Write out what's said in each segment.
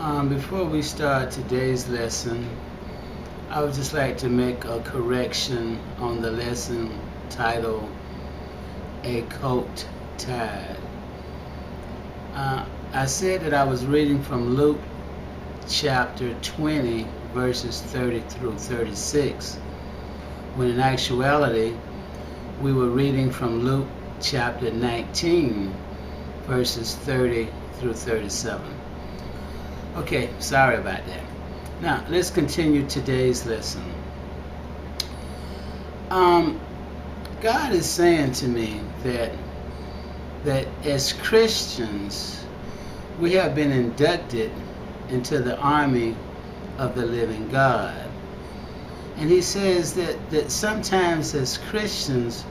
Before we start today's lesson, I would just like to make a correction on the lesson titled A Coat Tied. I said that I was reading from Luke chapter 20, verses 30 through 36, when in actuality we were reading from Luke chapter 19, verses 30 through 37. Okay, sorry about that. Now, let's continue today's lesson. God is saying to me that as Christians, we have been inducted into the army of the living God. And he says that sometimes as Christians,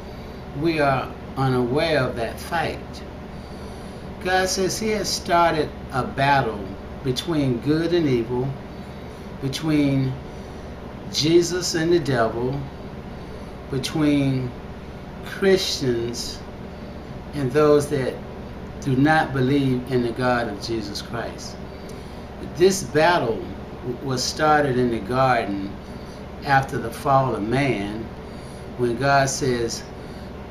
we are unaware of that fact. God says he has started a battle between good and evil, between Jesus and the devil, between Christians and those that do not believe in the God of Jesus Christ. This battle was started in the garden after the fall of man, when God says,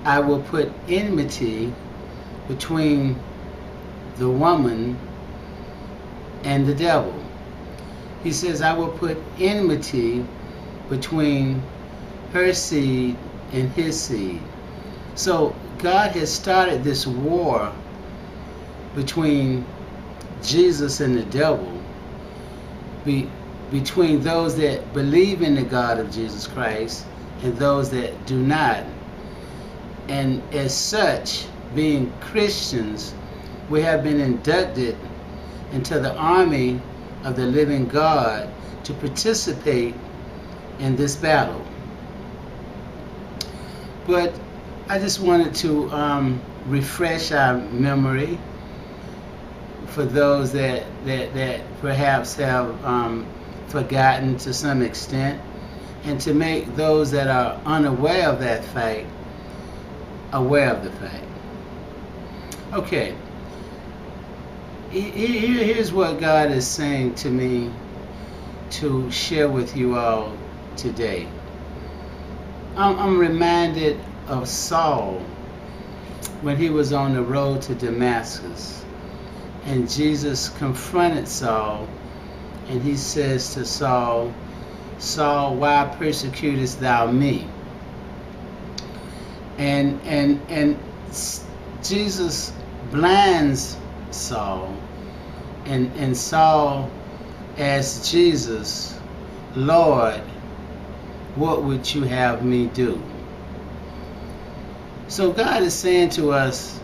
I will put enmity between the woman and the devil. He says, I will put enmity between her seed and his seed. So God has started this war between Jesus and the devil, between those that believe in the God of Jesus Christ and those that do not. And as such, being Christians, we have been inducted into the army of the living God to participate in this battle. But I just wanted to refresh our memory for those that perhaps have forgotten to some extent, and to make those that are unaware of that fact aware of the fact. Okay. Here's what God is saying to me to share with you all today. I'm reminded of Saul when he was on the road to Damascus, and Jesus confronted Saul, and he says to Saul, Saul, why persecutest thou me? And Jesus blinds Saul, and Saul asked Jesus, Lord, what would you have me do? So God is saying to us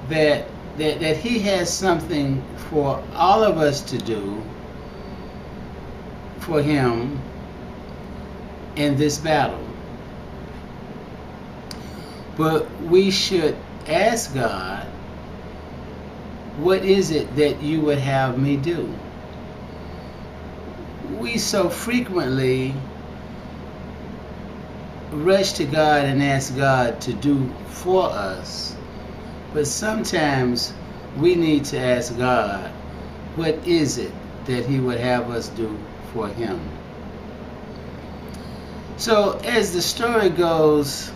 that he has something for all of us to do for him in this battle. But we should ask God, what is it that you would have me do? We so frequently rush to God and ask God to do for us, but sometimes we need to ask God, what is it that he would have us do for him? So as the story goes,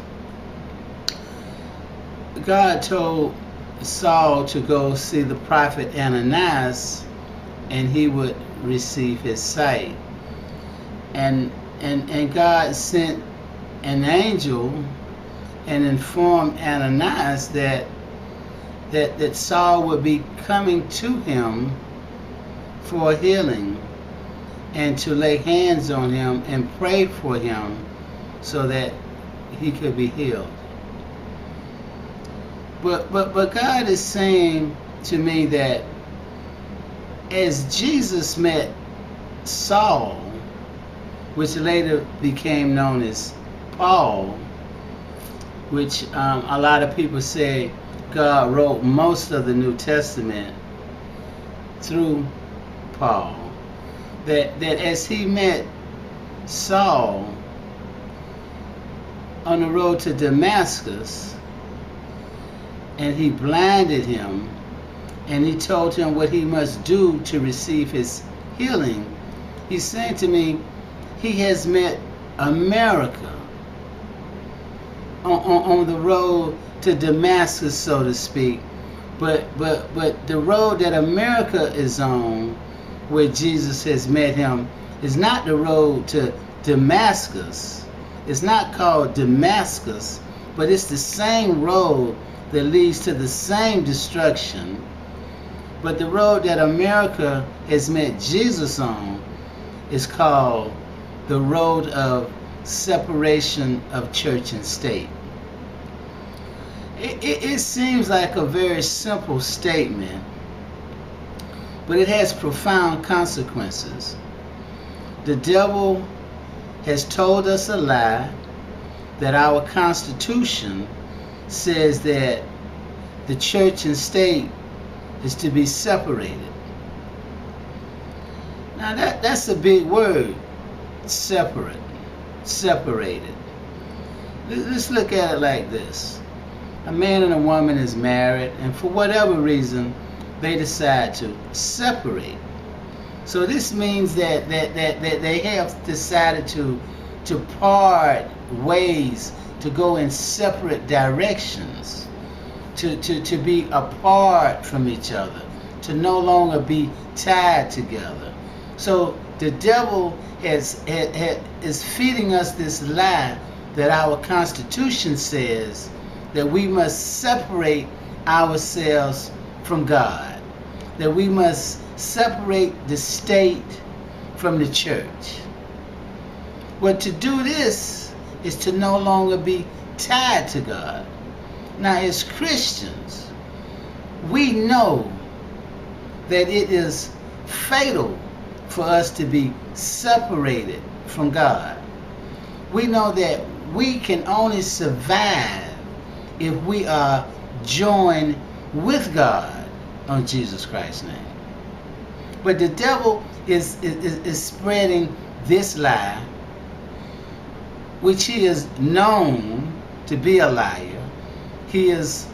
God told Saul to go see the prophet Ananias, and he would receive his sight. And God sent an angel and informed Ananias that Saul would be coming to him for healing, and to lay hands on him and pray for him so that he could be healed. But God is saying to me that as Jesus met Saul, which later became known as Paul, which a lot of people say God wrote most of the New Testament through Paul, that as he met Saul on the road to Damascus, and he blinded him, and he told him what he must do to receive his healing, he's saying to me, he has met America on the road to Damascus, so to speak. But the road that America is on, where Jesus has met him, is not the road to Damascus. It's not called Damascus, but it's the same road that leads to the same destruction. But the road that America has met Jesus on is called the road of separation of church and state. It seems like a very simple statement, but it has profound consequences. The devil has told us a lie that our Constitution says that the church and state is to be separated. Now that's a big word, separated. Let's look at it like this. A man and a woman is married, and for whatever reason, they decide to separate. So this means that they have decided to part ways, to go in separate directions, to be apart from each other, to no longer be tied together. So the devil is feeding us this lie that our Constitution says that we must separate ourselves from God, that we must separate the state from the church. Well, to do this is to no longer be tied to God. Now, as Christians, we know that it is fatal for us to be separated from God. We know that we can only survive if we are joined with God on Jesus Christ's name. But the devil is spreading this lie, which he is known to be a liar. He is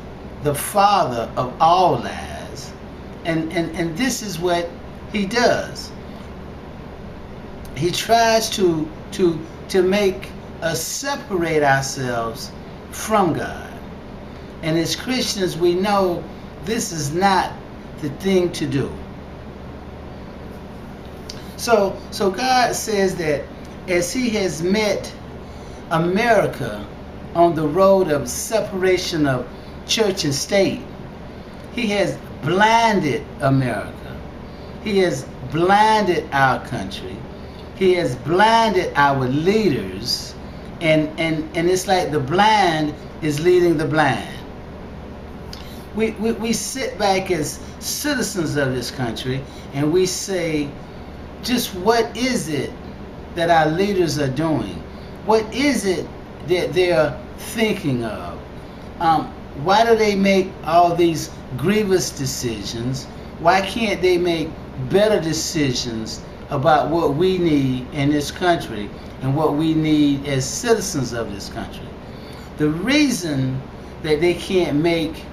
the father of all lies. And this is what he does. He tries to make us separate ourselves from God. And as Christians, we know this is not the thing to do. So God says that as he has met America on the road of separation of church and state, he has blinded America. He has blinded our country. He has blinded our leaders. And it's like the blind is leading the blind. We sit back as citizens of this country and we say, just what is it that our leaders are doing? What is it that they're thinking of? Why do they make all these grievous decisions? Why can't they make better decisions about what we need in this country and what we need as citizens of this country? The reason that they can't make